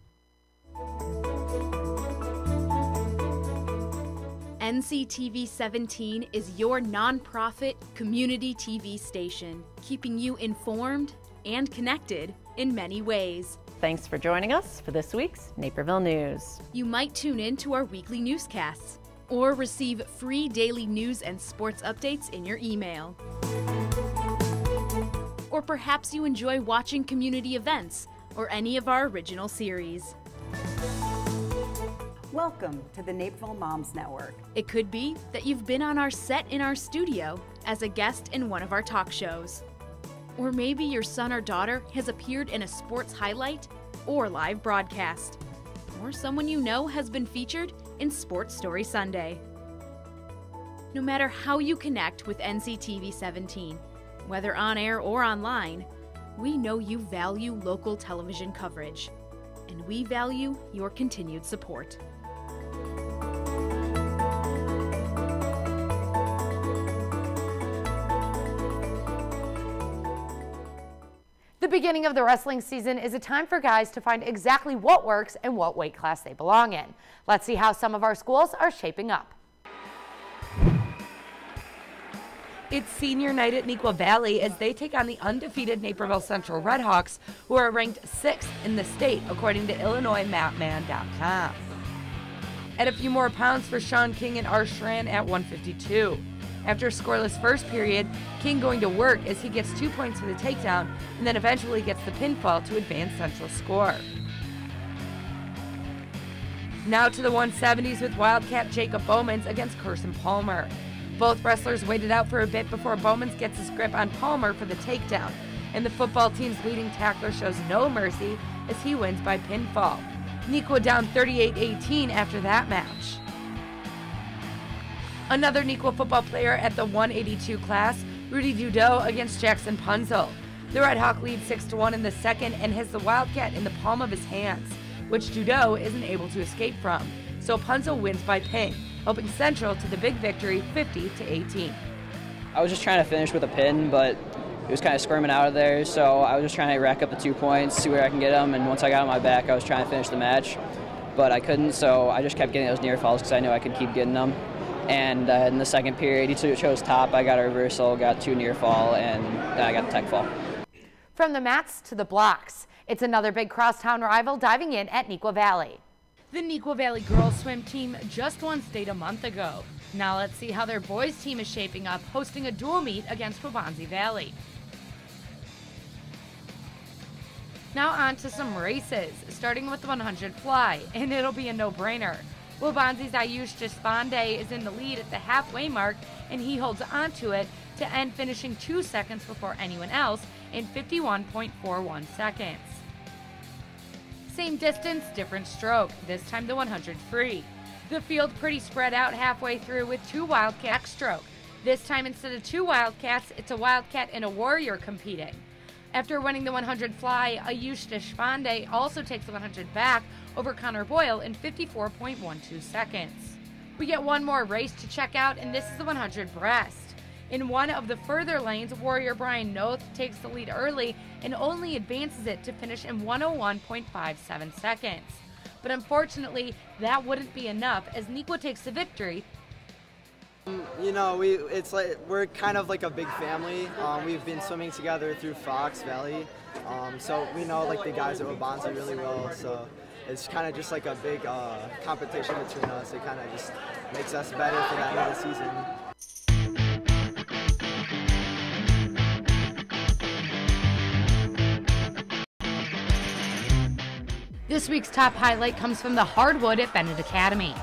NCTV17 is your nonprofit community TV station, keeping you informed and connected in many ways. Thanks for joining us for this week's Naperville News. You might tune in to our weekly newscasts or receive free daily news and sports updates in your email. Or perhaps you enjoy watching community events or any of our original series. Welcome to the Naperville Moms Network. It could be that you've been on our set in our studio as a guest in one of our talk shows. Or maybe your son or daughter has appeared in a sports highlight or live broadcast. Or someone you know has been featured in Sports Story Sunday. No matter how you connect with NCTV17, whether on air or online, we know you value local television coverage, and we value your continued support. The beginning of the wrestling season is a time for guys to find exactly what works and what weight class they belong in. Let's see how some of our schools are shaping up. It's senior night at Neuqua Valley as they take on the undefeated Naperville Central Redhawks, who are ranked 6th in the state according to IllinoisMapman.com. Add a few more pounds for Sean King and Arshran at 152. After a scoreless first period, King going to work as he gets 2 points for the takedown and then eventually gets the pinfall to advance Central's score. Now to the 170s with Wildcat Jacob Bowmans against Carson Palmer. Both wrestlers waited out for a bit before Bowmans gets his grip on Palmer for the takedown, and the football team's leading tackler shows no mercy as he wins by pinfall. Neuqua down 38-18 after that match. Another Neuqua football player at the 182 class, Rudy Dudeau against Jackson Punzel. The Red Hawk leads 6-1 in the second and has the Wildcat in the palm of his hands, which Dudeau isn't able to escape from. So Punzel wins by pin, helping Central to the big victory 50-18. I was just trying to finish with a pin, but it was kind of squirming out of there, so I was just trying to rack up the 2 points, see where I can get them, and once I got on my back, I was trying to finish the match, but I couldn't, so I just kept getting those near falls because I knew I could keep getting them. And in the second period, he chose top. I got a reversal, got 2 near fall, and then I got the tech fall. From the mats to the blocks, it's another big crosstown rival diving in at Neuqua Valley. The Neuqua Valley girls swim team just won state a month ago. Now let's see how their boys team is shaping up, hosting a dual meet against Waubonsie Valley. Now on to some races, starting with the 100 fly, and it'll be a no-brainer. Waubonsie's Ayush Deshpande is in the lead at the halfway mark, and he holds on to it to end finishing 2 seconds before anyone else in 51.41 seconds. Same distance, different stroke, this time the 100 free. The field pretty spread out halfway through with 2 Wildcat stroke. This time instead of 2 Wildcats, it's a Wildcat and a Warrior competing. After winning the 100 fly, Ayush Deshpande also takes the 100 back over Connor Boyle in 54.12 seconds. We get one more race to check out, and this is the 100 breast. In one of the further lanes, Warrior Brian Noth takes the lead early and only advances it to finish in 101.57 seconds. But unfortunately, that wouldn't be enough as Neuqua takes the victory. You know, it's like we're kind of like a big family. We've been swimming together through Fox Valley, so we know like the guys at Waubonsie really well. So it's kind of just like a big competition between us. It kind of just makes us better for the end of the season. This week's top highlight comes from the hardwood at Bennett Academy.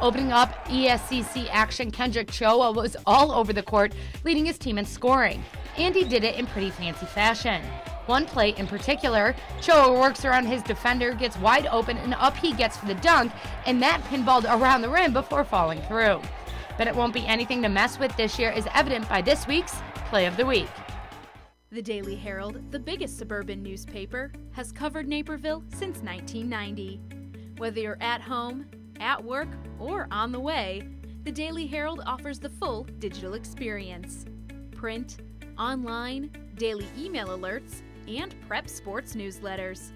Opening up ESCC action, Kendrick Choa was all over the court, leading his team in scoring. And he did it in pretty fancy fashion. One play in particular, Choa works around his defender, gets wide open, and up he gets for the dunk, and that pinballed around the rim before falling through. But it won't be anything to mess with this year, as evident by this week's Play of the Week. The Daily Herald, the biggest suburban newspaper, has covered Naperville since 1990. Whether you're at home, at work, or on the way, the Daily Herald offers the full digital experience. Print, online, daily email alerts, and prep sports newsletters.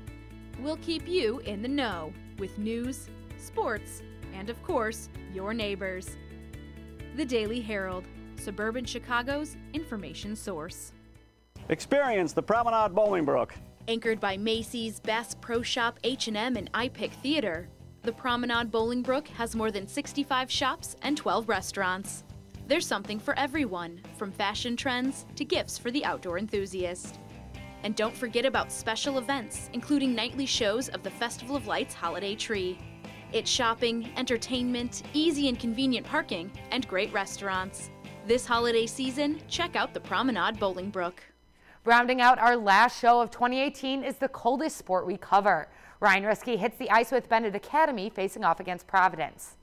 We'll keep you in the know with news, sports, and of course, your neighbors. The Daily Herald, suburban Chicago's information source. Experience the Promenade Bolingbrook. Anchored by Macy's, Bass Pro Shop, H&M, and iPick Theater, the Promenade Bolingbrook has more than 65 shops and 12 restaurants. There's something for everyone, from fashion trends to gifts for the outdoor enthusiast. And don't forget about special events, including nightly shows of the Festival of Lights holiday tree. It's shopping, entertainment, easy and convenient parking, and great restaurants. This holiday season, check out the Promenade Bolingbrook. Rounding out our last show of 2018 is the coldest sport we cover. Ryan Risky hits the ice with Bennett Academy facing off against Providence.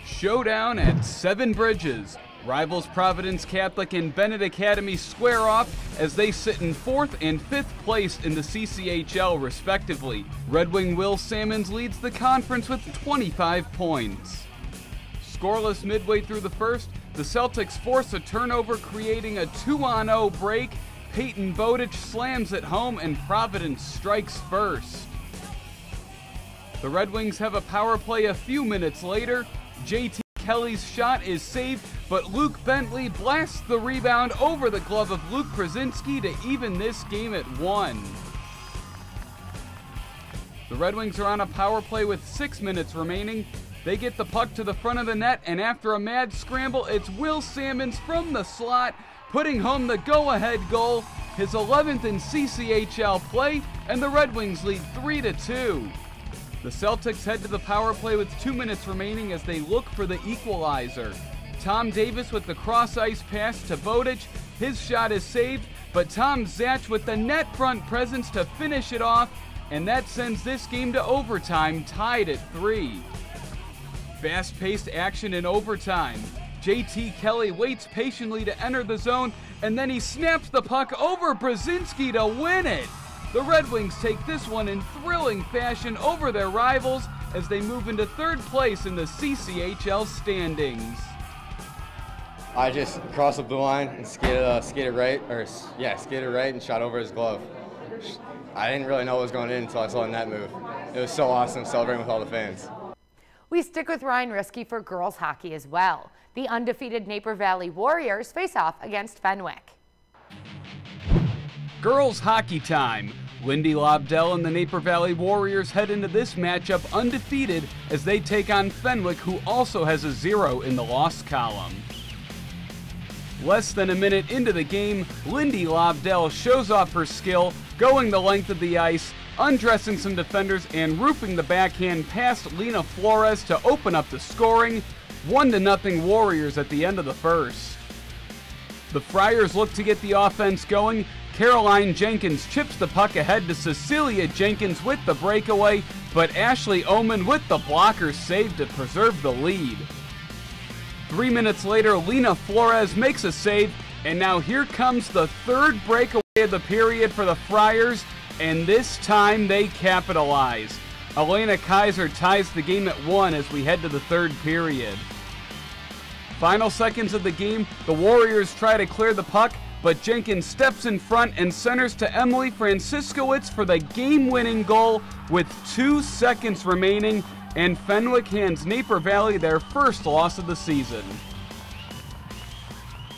Showdown at Seven Bridges. Rivals Providence Catholic and Bennett Academy square off as they sit in 4th and 5th place in the CCHL respectively. Red Wing Will Salmons leads the conference with 25 points. Scoreless midway through the first, the Celtics force a turnover, creating a 2-on-0 break. Peyton Bowditch slams it home and Providence strikes first. The Red Wings have a power play a few minutes later. JT Kelly's shot is saved, but Luke Bentley blasts the rebound over the glove of Luke Krasinski to even this game at 1. The Red Wings are on a power play with 6 minutes remaining. They get the puck to the front of the net, and after a mad scramble, it's Will Salmons from the slot, putting home the go-ahead goal, his 11th in CCHL play, and the Red Wings lead 3-2. The Celtics head to the power play with 2 minutes remaining as they look for the equalizer. Tom Davis with the cross-ice pass to Bowditch. His shot is saved, but Tom Zatch with the net front presence to finish it off, and that sends this game to overtime, tied at 3. Fast-paced action in overtime. JT Kelly waits patiently to enter the zone, and then he snaps the puck over Brzezinski to win it. The Red Wings take this one in thrilling fashion over their rivals as they move into 3rd place in the CCHL standings. I just crossed the blue line and skated right and shot over his glove. I didn't really know what was going in until I saw the net move. It was so awesome celebrating with all the fans. We stick with Ryan Risky for girls hockey as well. The undefeated Naper Valley Warriors face off against Fenwick. Girls hockey time. Lindy Lobdell and the Naper Valley Warriors head into this matchup undefeated as they take on Fenwick, who also has a 0 in the loss column. Less than a minute into the game, Lindy Lobdell shows off her skill, going the length of the ice, undressing some defenders and roofing the backhand past Lena Flores to open up the scoring. 1-0 Warriors at the end of the first. The Friars look to get the offense going. Caroline Jenkins chips the puck ahead to Cecilia Jenkins with the breakaway, but Ashley Oman with the blocker save to preserve the lead. 3 minutes later, Lena Flores makes a save, and now here comes the 3rd breakaway of the period for the Friars, and this time they capitalize. Elena Kaiser ties the game at 1 as we head to the 3rd period. Final seconds of the game, the Warriors try to clear the puck, but Jenkins steps in front and centers to Emily Franciscowicz for the game-winning goal with 2 seconds remaining, and Fenwick hands Naper Valley their first loss of the season.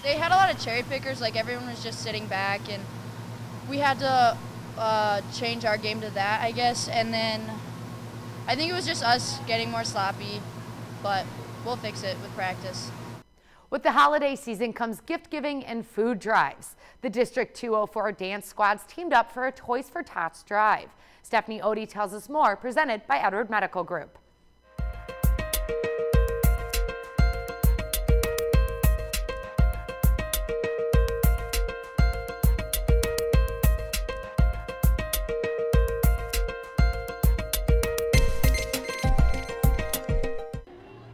They had a lot of cherry pickers, like everyone was just sitting back, and we had to change our game to that, I guess, and then I think it was just us getting more sloppy, but we'll fix it with practice. With the holiday season comes gift giving and food drives. The District 204 dance squads teamed up for a Toys for Tots drive. Stephanie Odie tells us more, presented by Edward Medical Group.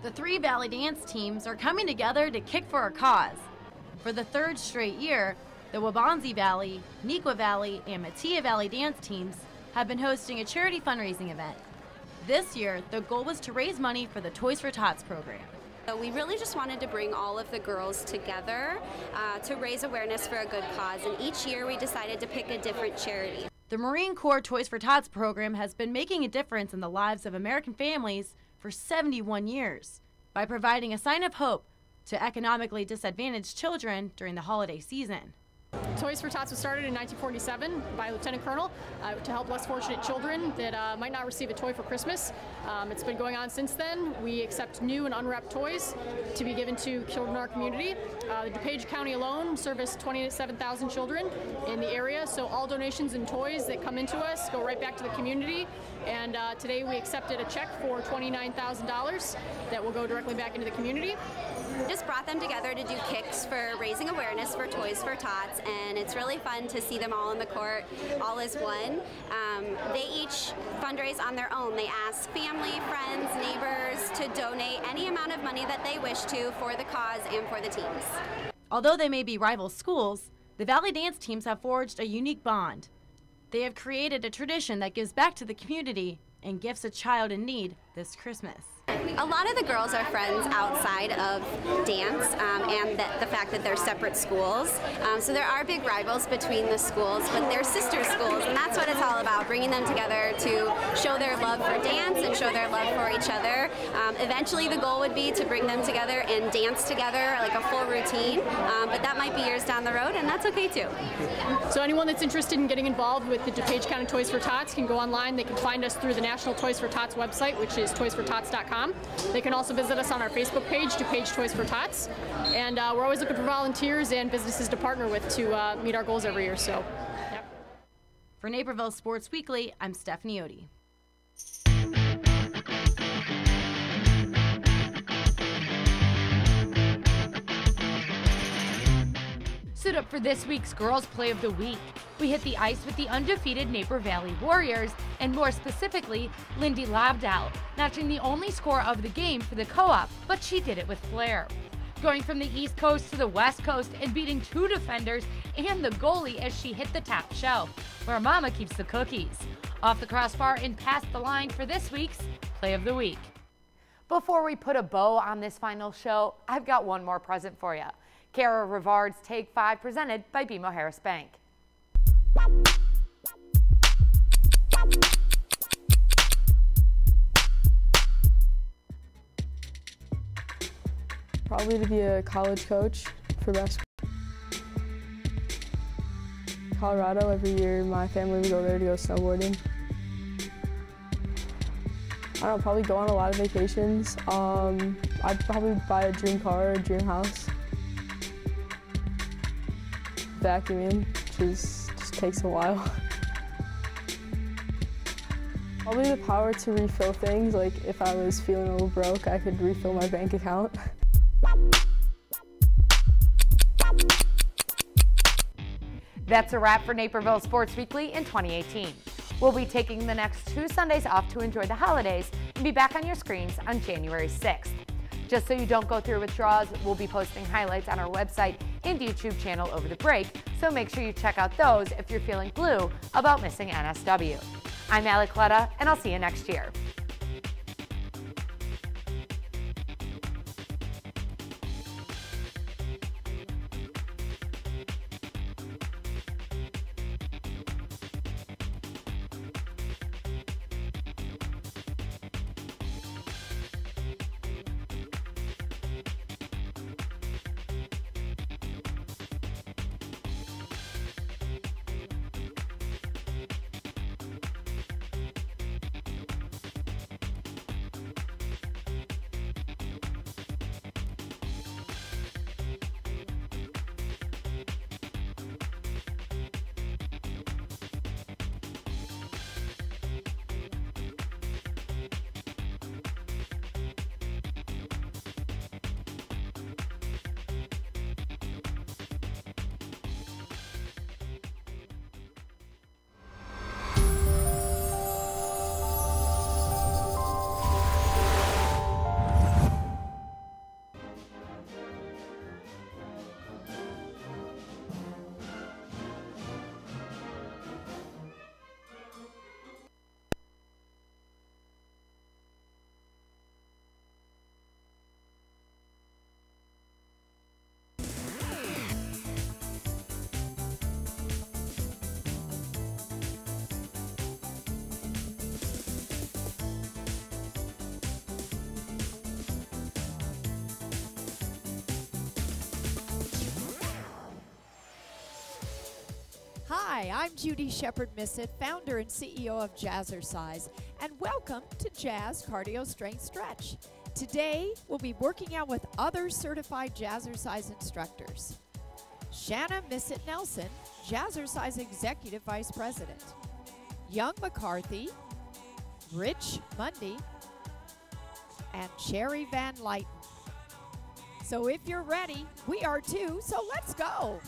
The 3 Valley dance teams are coming together to kick for a cause. For the 3rd straight year, the Waubonsie Valley, Neuqua Valley, and Mattia Valley dance teams have been hosting a charity fundraising event. This year, the goal was to raise money for the Toys for Tots program. So we really just wanted to bring all of the girls together to raise awareness for a good cause, and each year we decided to pick a different charity. The Marine Corps Toys for Tots program has been making a difference in the lives of American families for 71 years by providing a sign of hope to economically disadvantaged children during the holiday season. Toys for Tots was started in 1947 by a Lieutenant Colonel to help less fortunate children that might not receive a toy for Christmas. It's been going on since then. We accept new and unwrapped toys to be given to children in our community. The DuPage County alone serviced 27,000 children in the area, so all donations and toys that come into us go right back to the community. And today we accepted a check for $29,000 that will go directly back into the community. We just brought them together to do kicks for raising awareness for Toys for Tots, and it's really fun to see them all in the court, all as one. They each fundraise on their own. They ask family, friends, neighbors to donate any amount of money that they wish to for the cause and for the teams. Although they may be rival schools, the Valley Dance teams have forged a unique bond. They have created a tradition that gives back to the community and gifts a child in need this Christmas. A lot of the girls are friends outside of dance and the fact that they're separate schools. So there are big rivals between the schools, but they're sister schools, and that's what it's all about, bringing them together to show their love for dance and show their love for each other. Eventually the goal would be to bring them together and dance together like a full routine, but that might be years down the road, and that's okay too. So anyone that's interested in getting involved with the DuPage County Toys for Tots can go online. They can find us through the National Toys for Tots website, which is toysfortots.com. They can also visit us on our Facebook page, DuPage Toys for Tots. And we're always looking for volunteers and businesses to partner with to meet our goals every year. So, yep. For Naperville Sports Weekly, I'm Stephanie Odie. Suit up for this week's Girls Play of the Week. We hit the ice with the undefeated Naperville Valley Warriors, and more specifically, Lindy Lobdell, notching the only score of the game for the co-op, but she did it with flair. Going from the East Coast to the West Coast and beating two defenders and the goalie as she hit the top shelf, where Mama keeps the cookies. Off the crossbar and past the line for this week's Play of the Week. Before we put a bow on this final show, I've got one more present for you. Kara Rivard's Take 5 presented by BMO Harris Bank. Probably to be a college coach for basketball. Colorado, every year my family would go there to go snowboarding. I don't know, probably go on a lot of vacations. I'd probably buy a dream car or a dream house. Vacuuming, which just takes a while. Probably the power to refill things, like if I was feeling a little broke, I could refill my bank account. That's a wrap for Naperville Sports Weekly in 2018. We'll be taking the next 2 Sundays off to enjoy the holidays and be back on your screens on January 6th. Just so you don't go through withdrawals, we'll be posting highlights on our website and YouTube channel over the break, so make sure you check out those if you're feeling blue about missing NSW. I'm Allie Cletta, and I'll see you next year. Hi, I'm Judy Shepard-Missett, founder and CEO of Jazzercise, and welcome to Jazz Cardio Strength Stretch. Today, we'll be working out with other certified Jazzercise instructors. Shanna Missett-Nelson, Jazzercise Executive Vice President. Young McCarthy, Rich Mundy, and Sherry Van Lyten. So if you're ready, we are too, so let's go.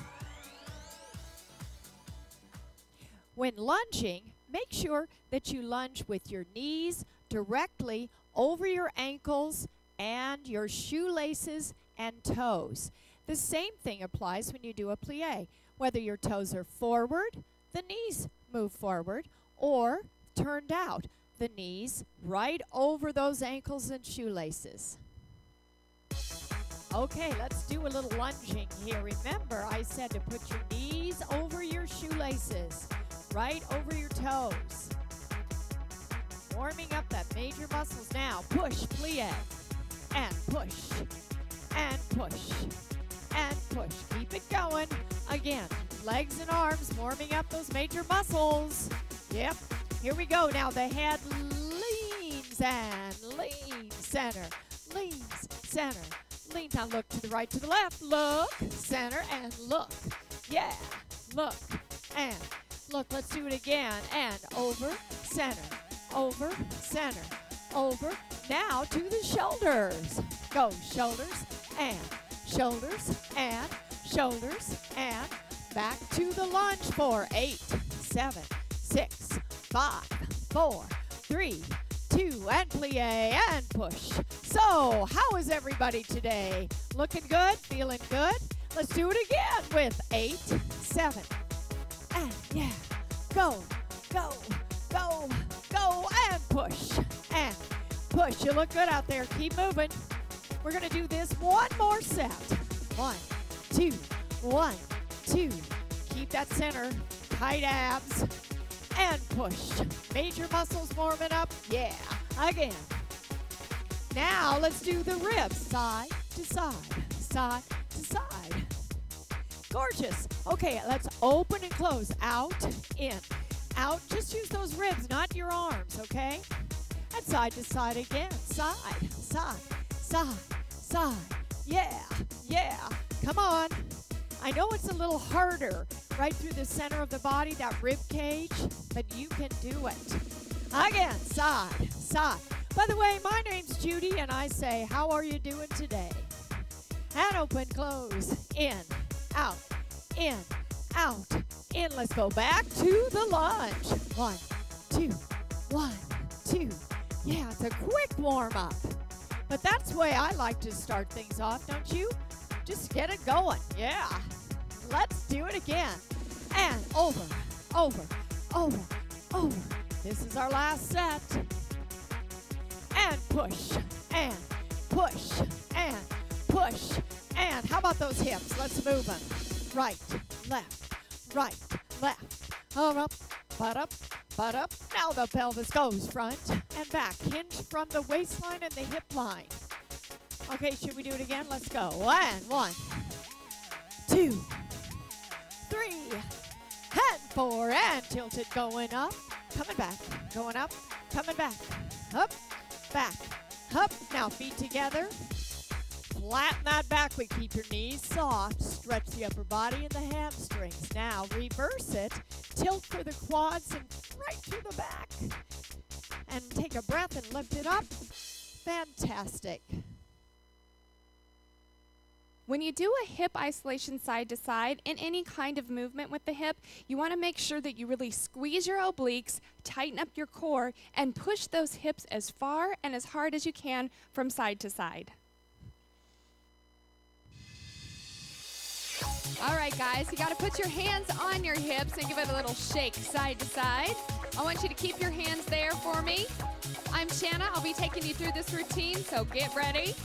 When lunging, make sure that you lunge with your knees directly over your ankles and your shoelaces and toes. The same thing applies when you do a plie. Whether your toes are forward, the knees move forward, or turned out, the knees right over those ankles and shoelaces. Okay, let's do a little lunging here. Remember, I said to put your knees over your shoelaces, right over your toes. Warming up that major muscles now. Push, plie, and push, and push, and push. Keep it going. Again, legs and arms warming up those major muscles. Yep, here we go. Now the head leans and leans, center, leans, center, leans. Now look to the right, to the left. Look, center, and look. Yeah, look, and look. Let's do it again. And over, center, over, center, over. Now to the shoulders. Go, shoulders, and shoulders, and shoulders, and back to the lunge for 8, 7, 6, 5, 4, 3, 2, and plie, and push. So, how is everybody today? Looking good? Feeling good? Let's do it again with 8, 7, and yeah. Go, go, go, go, and push, and push. You look good out there. Keep moving. We're going to do this one more set. 1, 2, 1, 2. Keep that center, tight abs, and push. Major muscles warming up. Yeah, again. Now let's do the ribs. Side to side, side to side. Gorgeous. Okay, let's open and close. Out, in, out. Just use those ribs, not your arms, okay? And side to side again. Side, side, side, side. Yeah, yeah. Come on. I know it's a little harder right through the center of the body, that rib cage, but you can do it. Again, side, side. By the way, my name's Judy, and I say, how are you doing today? And open, close, in, out, in, out, in. Let's go back to the lunge. 1, 2, 1, 2. Yeah, it's a quick warm-up. But that's the way I like to start things off, don't you? Just get it going. Yeah. Let's do it again. And over, over, over, over. This is our last set. And push, and push, and push. And how about those hips? Let's move them. Right, left, right, left. Up, butt up, butt up. Now the pelvis goes front and back. Hinge from the waistline and the hip line. Okay, should we do it again? Let's go. 1, 2, 3, and 4, and tilt it going up, coming back, going up, coming back, up, back, up. Now feet together. Flatten that back. We keep your knees soft. Stretch the upper body and the hamstrings. Now reverse it. Tilt for the quads and right through the back. And take a breath and lift it up. Fantastic. When you do a hip isolation side to side in any kind of movement with the hip, you want to make sure that you really squeeze your obliques, tighten up your core, and push those hips as far and as hard as you can from side to side. All right, guys, you got to put your hands on your hips and give it a little shake side to side. I want you to keep your hands there for me. I'm Shanna. I'll be taking you through this routine, so get ready.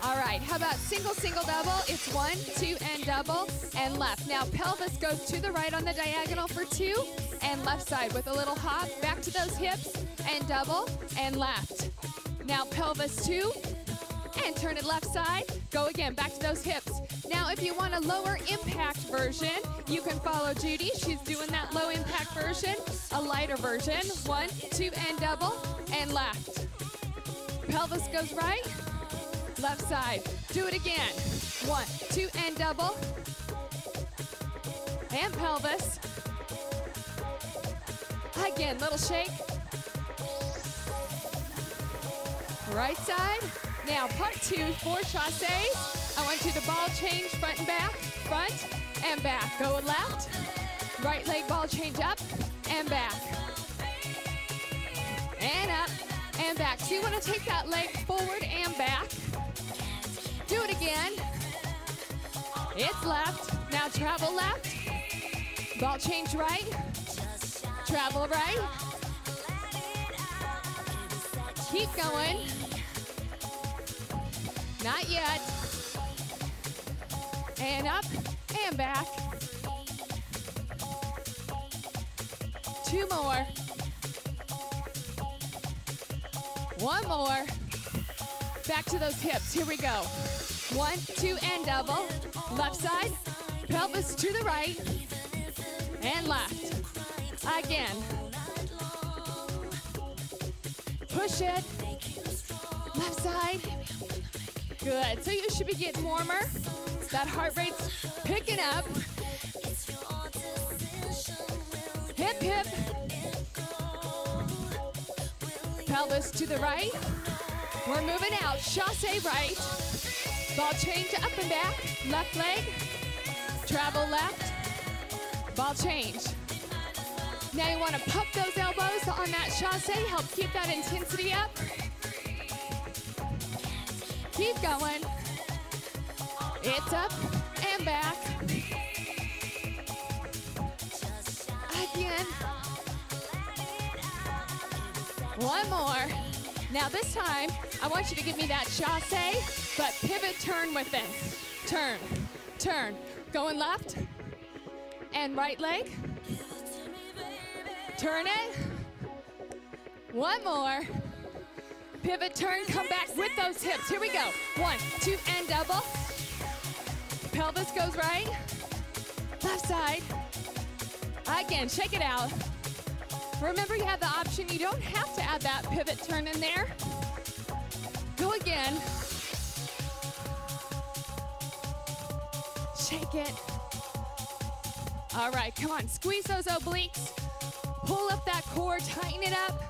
All right, how about single, single, double? It's 1, 2, and double, and left. Now pelvis goes to the right on the diagonal for 2, and left side with a little hop. Back to those hips, and double, and left. Now pelvis 2, and turn it left side. Go again, back to those hips. Now, if you want a lower impact version, you can follow Judy. She's doing that low impact version, a lighter version. 1, 2, and double, and left. Pelvis goes right, left side. Do it again. 1, 2, and double, and pelvis. Again, little shake. Right side. Now part 2, 4 chassés. I want you to ball change front and back, front and back. Go left, right leg ball change up and back. And up and back. So you want to take that leg forward and back. Do it again. It's left. Now travel left. Ball change right. Travel right. Keep going. Not yet. And up and back. 2 more. 1 more. Back to those hips. Here we go. 1, 2, and double. Left side. Pelvis to the right. And left. Again. Push it. Left side. Good. So you should be getting warmer. That heart rate's picking up. Hip, hip. Pelvis to the right. We're moving out. Chassé right. Ball change up and back. Left leg. Travel left. Ball change. Now you want to pump those elbows on that chassé. Help keep that intensity up. Keep going. It's up and back. Again. 1 more. Now this time, I want you to give me that chassé, but pivot turn with this. Turn, turn. Going left and right leg. Turn it. 1 more. Pivot turn, come back with those hips. Here we go. 1, 2, and double. Pelvis goes right. Left side. Again, shake it out. Remember, you have the option. You don't have to add that pivot turn in there. Go again. Shake it. All right, come on. Squeeze those obliques. Pull up that core, tighten it up.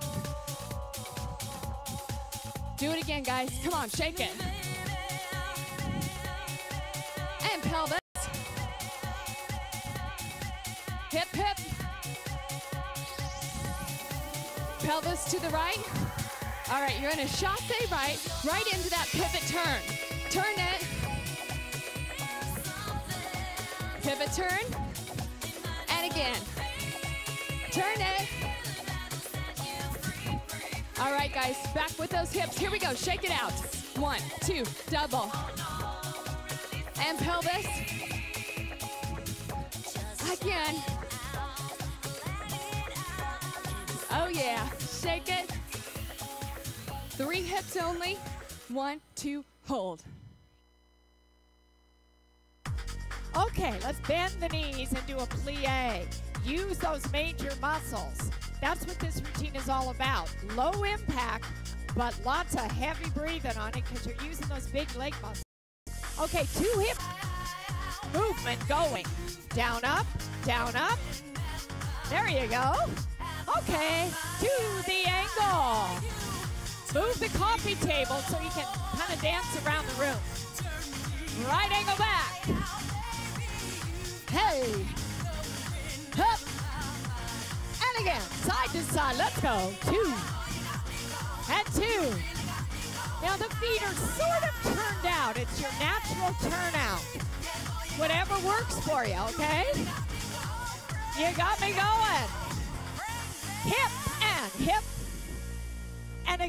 Do it again, guys. Come on, shake it. And pelvis. Hip, hip. Pelvis to the right. All right, you're in a chassé right into that pivot turn. Turn it. Pivot turn. And again. Turn it. All right, guys, back with those hips. Here we go, shake it out. 1, 2, double. And pelvis. Again. Oh yeah, shake it. 3 hips only. 1, 2, hold. Okay, let's bend the knees and do a plie. Use those major muscles. That's what this routine is all about. Low impact, but lots of heavy breathing on it because you're using those big leg muscles. Okay, 2 hip movement going. Down, up, down, up. There you go. Okay, to the angle. Move the coffee table so you can kind of dance around the room. Right angle back. Hey. Up. And again, side to side. Let's go. 2. And 2. Now the feet are sort of turned out. It's your natural turnout. Whatever works for you, okay? You got me going. Hip and hip. And